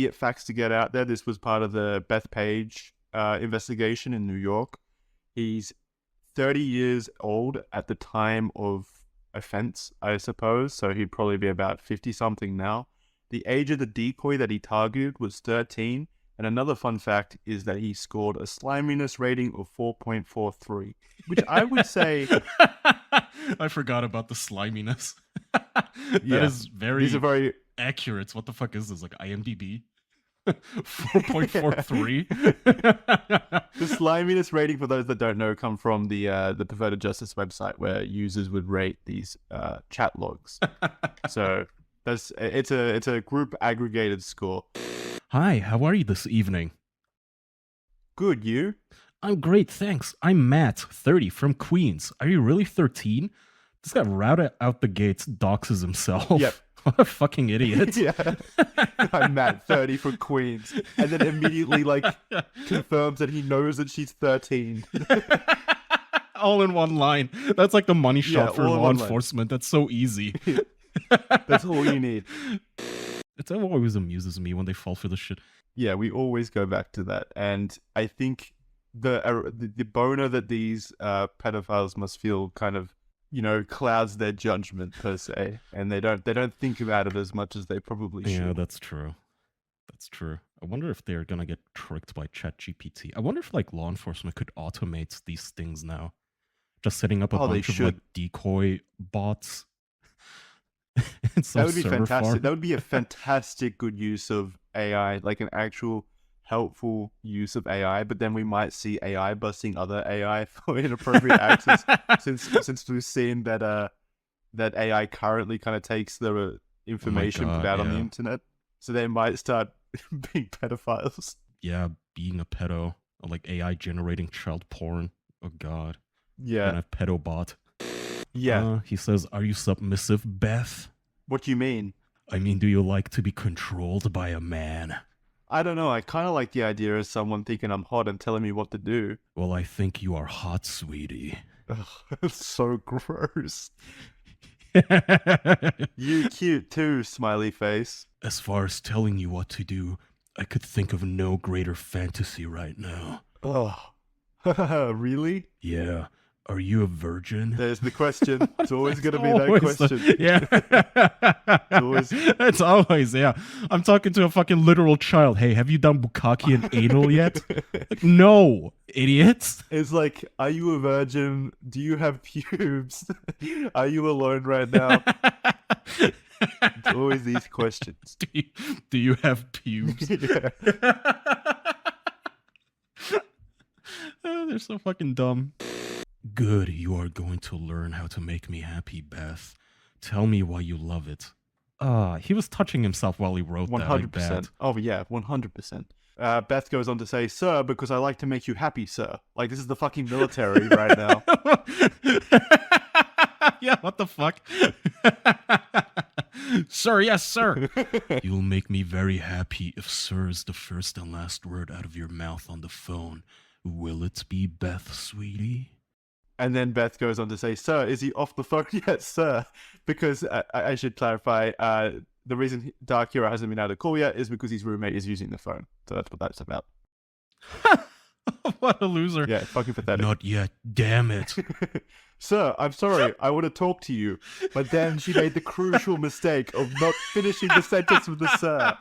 immediate facts to get out there. This was part of the Beth Page investigation in New York. He's 30 years old at the time of offense, I suppose. So he'd probably be about 50-something now. The age of the decoy that he targeted was 13. And another fun fact is that he scored a sliminess rating of 4.43, which I would say... I forgot about the sliminess. That is These are very accurate. What the fuck is this? Like IMDb? 4.43? The sliminess rating, for those that don't know, come from the Perverted Justice website where users would rate these chat logs. So it's a group aggregated score. Hi, how are you this evening? Good, you? I'm great, thanks. I'm Matt, 30, from Queens. Are you really 13? This guy right out the gates doxes himself. Yep. What a fucking idiot. Yeah. I'm Matt, 30, from Queens. And then immediately, confirms that he knows that she's 13. All in one line. That's like the money shot for law enforcement. That's so easy. That's all you need. It always amuses me when they fall for the shit. Yeah, we always go back to that. And I think the boner that these pedophiles must feel kind of, clouds their judgment per se, and they don't think about it as much as they probably should. Yeah, that's true. That's true. I wonder if they're gonna get tricked by ChatGPT. I wonder if law enforcement could automate these things now, just setting up a bunch of decoy bots. That would be fantastic. That would be a fantastic good use of AI, like an actual helpful use of AI. But then we might see AI busting other AI for inappropriate access, since we've seen that that AI currently kind of takes the information put out on the internet. So they might start being pedophiles. Yeah, being a pedo, or like AI generating child porn. Oh god. Yeah. And a pedo bot. Yeah. He says, "Are you submissive, Beth?" What do you mean? I mean, do you like to be controlled by a man? I don't know. I kind of like the idea of someone thinking I'm hot and telling me what to do. Well, I think you are hot, sweetie. Ugh, it's so gross. You cute too, smiley face. As far as telling you what to do, I could think of no greater fantasy right now. Oh, really? Yeah. Are you a virgin? There's the question. It's always going to be that question. It's always, yeah. I'm talking to a fucking literal child. Hey, have you done bukkake and anal yet? Like, no, idiots. It's like, are you a virgin? Do you have pubes? Are you alone right now? It's always these questions. Do you have pubes? Oh, they're so fucking dumb. Good, you are going to learn how to make me happy, Beth. Tell me why you love it. He was touching himself while he wrote 100%. that. Oh, yeah, 100%. Beth goes on to say, "Sir, because I like to make you happy, sir." Like, this is the fucking military right now. Yeah, what the fuck? Sir, yes, sir. You'll make me very happy if sir is the first and last word out of your mouth on the phone. Will it be Beth, sweetie? And then Beth goes on to say, "Sir, is he off the phone yet, sir?" Because I should clarify, the reason Dark Hero hasn't been able to call yet is because his roommate is using the phone. So that's what that's about. What a loser. Yeah, fucking pathetic. Not yet, damn it. "Sir, I'm sorry, I want to talk to you." But then she made the crucial mistake of not finishing the sentence with the sir.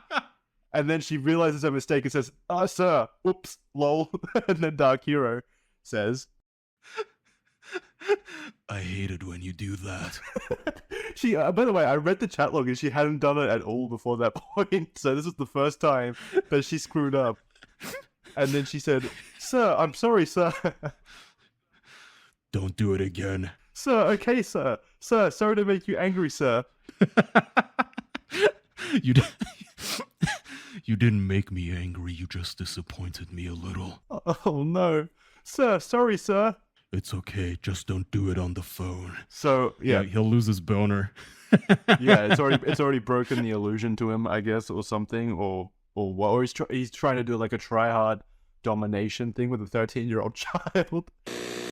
And then she realizes her mistake and says, "Sir, oops, lol." And then Dark Hero says, I hate it when you do that. She, by the way, I read the chat log and she hadn't done it at all before that point. So this is the first time that she screwed up. And then she said, "Sir, I'm sorry, sir." Don't do it again. "Sir, okay, sir. Sir, sorry to make you angry, sir." You didn't make me angry, you just disappointed me a little. Oh no. "Sir, sorry, sir." It's okay, just don't do it on the phone. So yeah, he'll lose his boner. Yeah, it's already broken the illusion to him, I guess, or something, or what? Or he's trying to do like a try-hard domination thing with a 13-year-old child.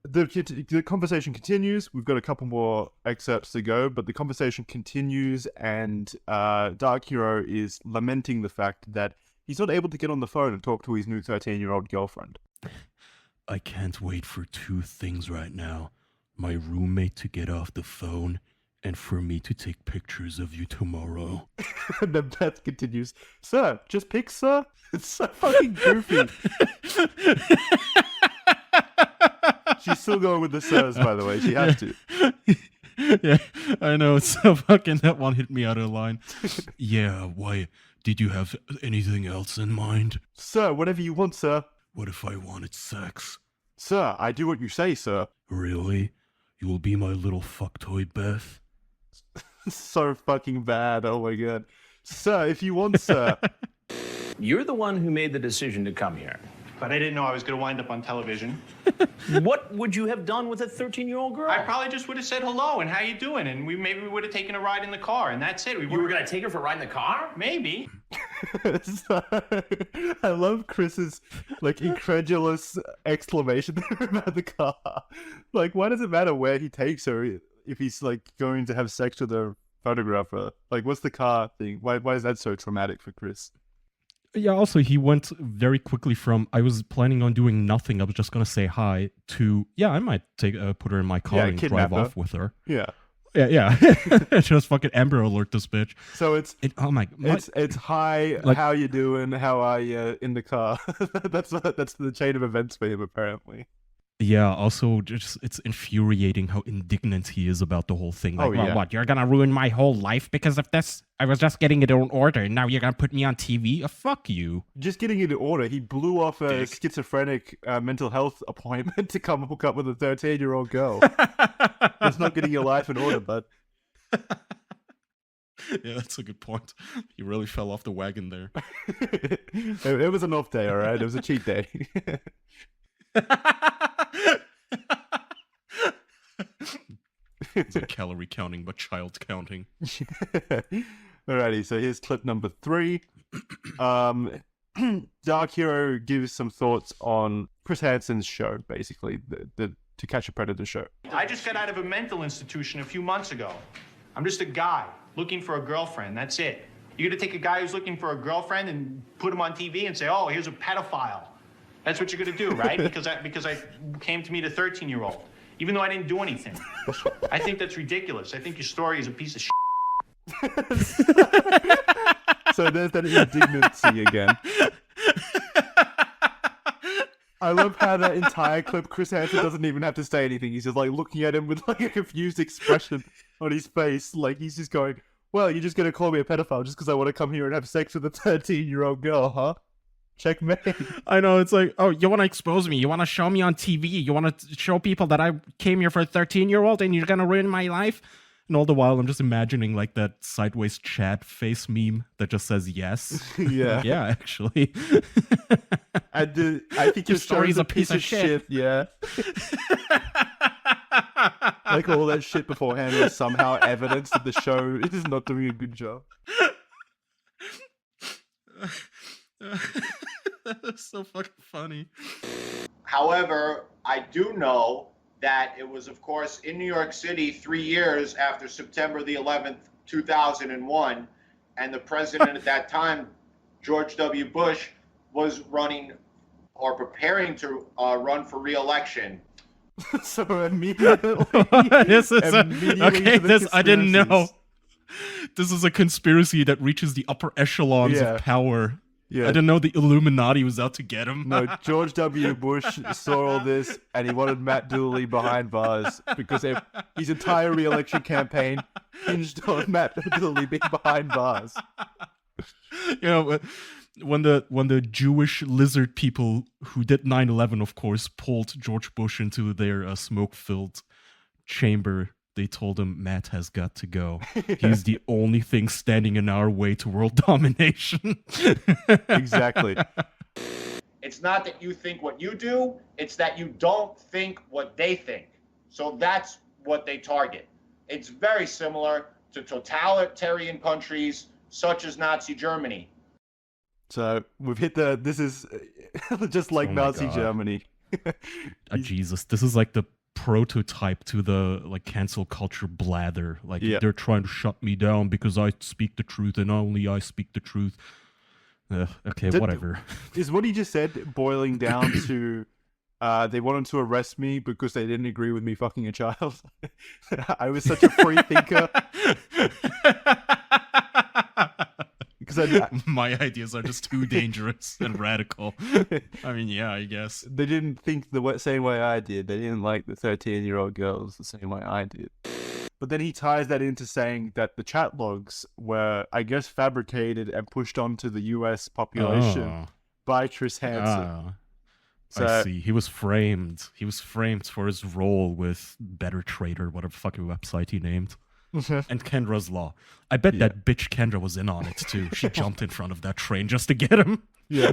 The conversation continues. We've got a couple more excerpts to go, but the conversation continues, and Dark Hero is lamenting the fact that He's not able to get on the phone and talk to his new 13-year-old girlfriend. I can't wait for two things right now. My roommate to get off the phone and for me to take pictures of you tomorrow. And then Beth continues, "Sir, just pics, sir?" It's so fucking goofy. She's still going with the sirs, by the way. She has to. Yeah, I know. It's so fucking, that one hit me out of line. Yeah, why? Did you have anything else in mind? Sir, whatever you want, sir. What if I wanted sex? Sir, I do what you say, sir. Really? You will be my little fuck toy, Beth? So fucking bad. Oh my god. Sir, if you want, sir. You're the one who made the decision to come here. But I didn't know I was going to wind up on television. What would you have done with a 13-year-old girl? I probably just would have said hello and how you doing, and maybe we would have taken a ride in the car, and that's it. You were going to take her for a ride in the car? Maybe. I love Chris's like incredulous exclamation about the car. Like, why does it matter where he takes her if he's like going to have sex with a photographer? Like, what's the car thing? Why is that so traumatic for Chris? Yeah, also, he went very quickly from, I was planning on doing nothing, I was just going to say hi, to, yeah, I might put her in my car and drive off with her. Yeah. Yeah. Just fucking Amber Alert this bitch. So oh my, it's hi, like, how you doing, how are you in the car? That's the chain of events for him, apparently. Yeah, also, just it's infuriating how indignant he is about the whole thing. Like, well, what, you're gonna ruin my whole life because of this? I was just getting it in order, and now you're gonna put me on TV? Fuck you. Just getting it in order. He blew off a schizophrenic mental health appointment to come hook up with a 13-year-old girl. That's not getting your life in order, bud. Yeah, that's a good point. You really fell off the wagon there. It was an off day, all right? It was a cheat day. It's like calorie counting, but child counting. Alrighty, so here's clip number 3. Dark Hero gives some thoughts on Chris Hansen's show, basically, the To Catch a Predator show. I just got out of a mental institution a few months ago. I'm just a guy looking for a girlfriend, that's it. You're gonna take a guy who's looking for a girlfriend and put him on TV and say, oh, here's a pedophile. That's what you're gonna do, right? because I came to meet a 13-year-old, even though I didn't do anything. I think that's ridiculous. I think your story is a piece of shit. So there's that indignancy again. I love how that entire clip, Chris Hansen doesn't even have to say anything. He's just like looking at him with like a confused expression on his face. Like he's just going, well, you're just gonna call me a pedophile just because I want to come here and have sex with a 13-year-old girl, huh? Checkmate. I know, it's like, oh, you want to expose me? You want to show me on TV? You want to show people that I came here for a 13-year-old and you're going to ruin my life? And all the while, I'm just imagining like that sideways chat face meme that just says yes. Yeah. Yeah, actually. I think your story's a piece of shit. Yeah. Like all that shit beforehand was somehow evidence that the show is not doing a good job. That is so fucking funny. However, I do know that it was, of course, in New York City 3 years after September the 11th, 2001, and the president at that time, George W. Bush, was running or preparing to run for re-election. So immediately, I didn't know. This is a conspiracy that reaches the upper echelons of power. Yeah. I didn't know the Illuminati was out to get him. No, George W. Bush saw all this and he wanted Matt Dooley behind bars because his entire re-election campaign hinged on Matt Dooley being behind bars. You know, when the Jewish lizard people who did 9/11, of course, pulled George Bush into their smoke-filled chamber, they told him, Matt has got to go. He's the only thing standing in our way to world domination. Exactly. It's not that you think what you do, it's that you don't think what they think. So that's what they target. It's very similar to totalitarian countries such as Nazi Germany. So we've hit this is just like Nazi Germany. Jesus, this is like the prototype to the like cancel culture blather. Like they're trying to shut me down because I speak the truth and only I speak the truth. Okay, whatever. Is what he just said boiling down to they wanted to arrest me because they didn't agree with me fucking a child? I was such a free thinker. Because my ideas are just too dangerous and radical. I mean, yeah, I guess. They didn't think the same way I did. They didn't like the 13-year-old girls the same way I did. But then he ties that into saying that the chat logs were, I guess, fabricated and pushed onto the US population by Chris Hansen. So, I see. He was framed. He was framed for his role with Better Trader, whatever fucking website he named. And Kendra's Law. I bet that bitch Kendra was in on it too. She jumped in front of that train just to get him. Yeah.